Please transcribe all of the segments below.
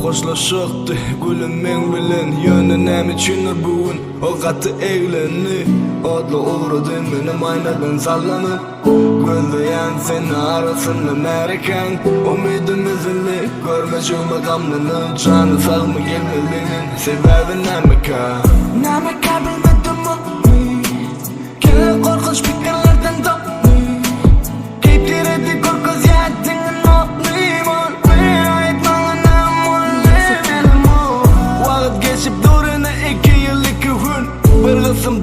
hoşlaşıqdy gülüm men bilen ýöne näme üçindir bugün o gaty eýlenni odly uğradym menem aynadan sallanyp gözleýän seni arasynda närekäň umydymyzly görmejüme gamlanyp jany sağmy gelmeliň sebebi nämekä bilmedim kele korkunç fikirlerden dopmy kekiredi korkuz ýatyň notnymon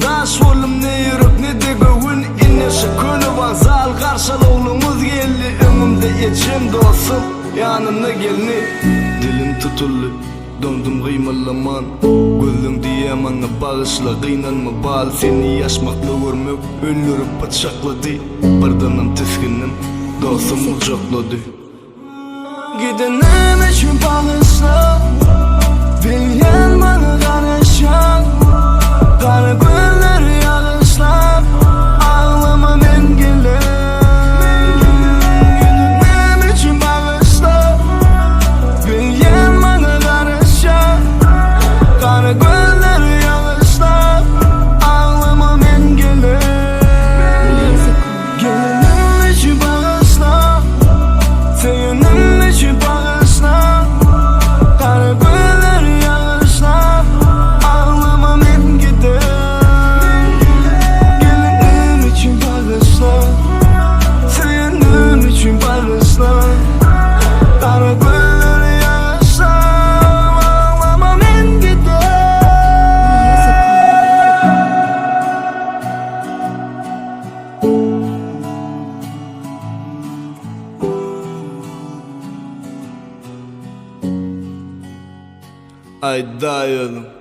Daş volum ne yürüp ne de gövün inne şakını vazal karşılığımız geldi ömümde içim dostum yanımda gelni dilim tutuldu döndüm kıymallaman gözüm diyemana bağışla kıynanma bal seni yaşmakla görmek öldürüp bıçakladı bardanım tiskinim dostum uçakladı gidenim için bağışla bilyen bana karışan kara gönler yağışlar ağlama men gelir gidenim için bağışla bilyen bana karışan kara gönler yağışlar ağlama men gelir gidenim için bağışla senin için bağışla kara gönler yağışlar ağlama men gider gelinim için bağışla senin için bağışla kara gönler yağışlar ağlama men gider ay dayanım